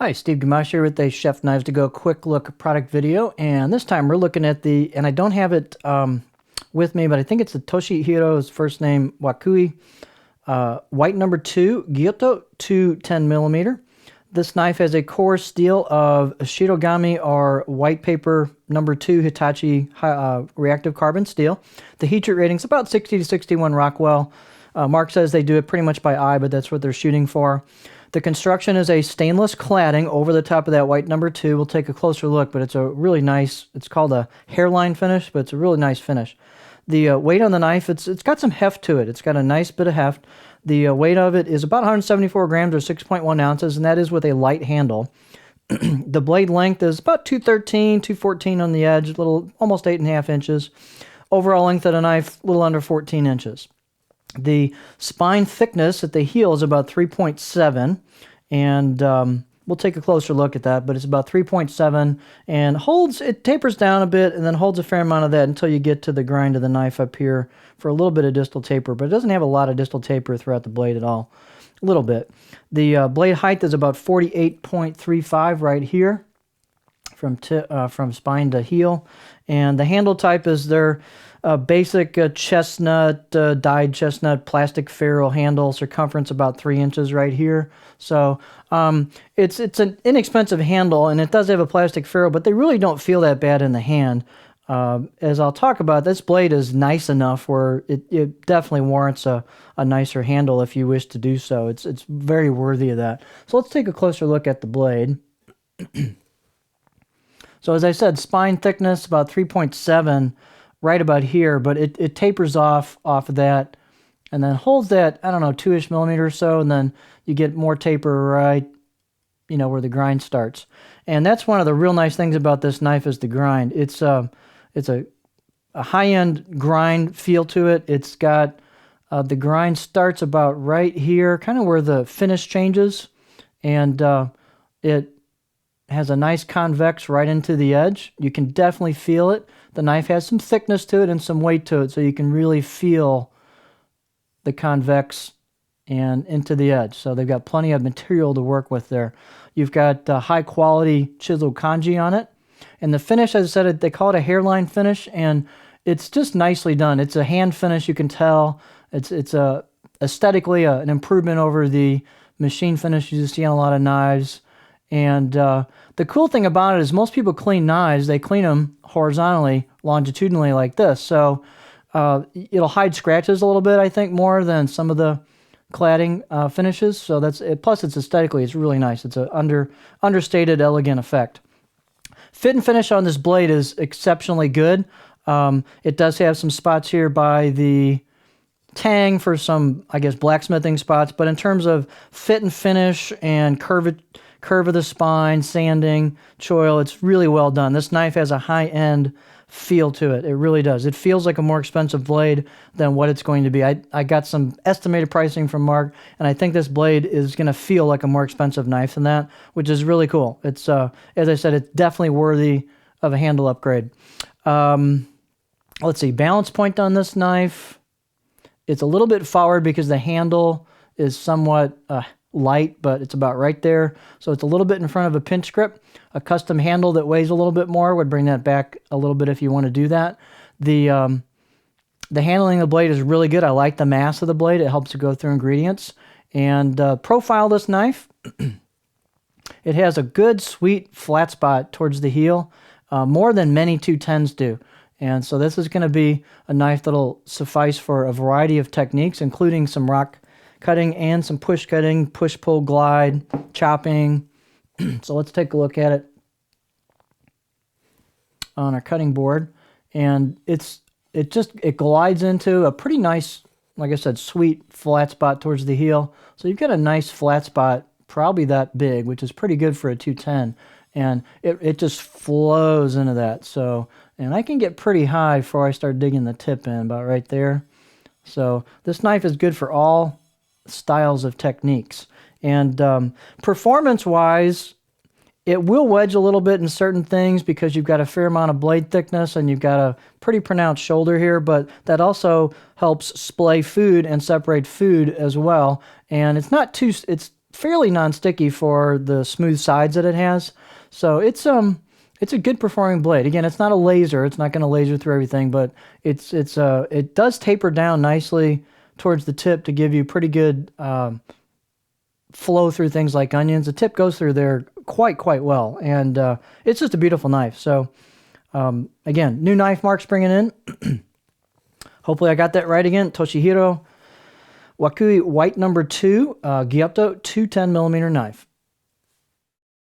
Hi, Steve Gamache here with a Chef Knives to Go quick look product video, and this time we're looking at and I don't have it with me, but I think it's the Toshihiro's first name, Wakui, white number 2, Gyuto 210 millimeter. This knife has a core steel of Shirogami or white paper number 2 Hitachi reactive carbon steel. The heat treat rating is about 60 to 61 Rockwell. Mark says they do it pretty much by eye, but that's what they're shooting for. The construction is a stainless cladding over the top of that white number 2. We'll take a closer look, but it's a really nice, it's called a hairline finish, but it's a really nice finish. The weight on the knife, it's got some heft to it. It's got a nice bit of heft. The weight of it is about 174 grams or 6.1 ounces, and that is with a light handle. The blade length is about 213, 214 on the edge, almost 8.5 inches. Overall length of the knife, a little under 14 inches. The spine thickness at the heel is about 3.7, and we'll take a closer look at that, but it's about 3.7, and it tapers down a bit, and then holds a fair amount of that until you get to the grind of the knife up here for a little bit of distal taper, but it doesn't have a lot of distal taper throughout the blade at all. A little bit. The blade height is about 48.35 right here from spine to heel, and the handle type is their basic chestnut, dyed chestnut plastic ferrule handle, circumference about 3 inches right here. So it's an inexpensive handle, and it does have a plastic ferrule, but they really don't feel that bad in the hand. As I'll talk about, this blade is nice enough where it definitely warrants a nicer handle if you wish to do so. It's very worthy of that. So let's take a closer look at the blade. So as I said, spine thickness about 3.7 right about here, but it tapers off of that and then holds that, I don't know, 2-ish millimeters or so, and then you get more taper right, where the grind starts. And that's one of the real nice things about this knife is the grind. It's a high-end grind feel to it. It's got, the grind starts about right here, kind of where the finish changes, and it has a nice convex right into the edge. You can definitely feel it. The knife has some thickness to it and some weight to it, so you can really feel the convex and into the edge. So they've got plenty of material to work with there. You've got high-quality chiseled kanji on it. And the finish, as I said, they call it a hairline finish, and it's just nicely done. It's a hand finish, you can tell. It's aesthetically an improvement over the machine finish you see on a lot of knives. And the cool thing about it is most people clean knives, they clean them horizontally, longitudinally like this. So it'll hide scratches a little bit, I think, more than some of the cladding finishes. So that's it. Plus, it's aesthetically, it's really nice. It's an understated, elegant effect. Fit and finish on this blade is exceptionally good. It does have some spots here by the tang for some, I guess, blacksmithing spots. But in terms of fit and finish and curve of the spine, sanding, choil, it's really well done. This knife has a high-end feel to it. It really does. It feels like a more expensive blade than what it's going to be. I got some estimated pricing from Mark, and I think this blade is going to feel like a more expensive knife than that, which is really cool. It's, as I said, it's definitely worthy of a handle upgrade. Let's see, balance point on this knife. It's a little bit forward because the handle is somewhat light, but it's about right there. So it's a little bit in front of a pinch grip. A custom handle that weighs a little bit more would bring that back a little bit if you want to do that. The handling of the blade is really good. I like the mass of the blade. It helps to go through ingredients. And profile this knife. It has a good, sweet flat spot towards the heel, more than many 210s do. And so this is going to be a knife that'll suffice for a variety of techniques, including some rock cutting and some push cutting, push, pull, glide, chopping. So let's take a look at it on our cutting board. And it glides into a pretty nice, like I said, sweet flat spot towards the heel. So you've got a nice flat spot, probably that big, which is pretty good for a 210. And it just flows into that. So, and I can get pretty high before I start digging the tip in, about right there. So this knife is good for all styles of techniques. And performance-wise, it will wedge a little bit in certain things because you've got a fair amount of blade thickness and you've got a pretty pronounced shoulder here, but that also helps splay food and separate food as well. And it's fairly non-sticky for the smooth sides that it has. So it's a good performing blade. Again, it's not a laser. It's not going to laser through everything, but it does taper down nicely towards the tip to give you pretty good flow through things like onions. The tip goes through there quite well, and it's just a beautiful knife. So again, new knife marks bringing in. Hopefully I got that right again. Toshihiro Wakui white number 2 Gyuto 210mm knife.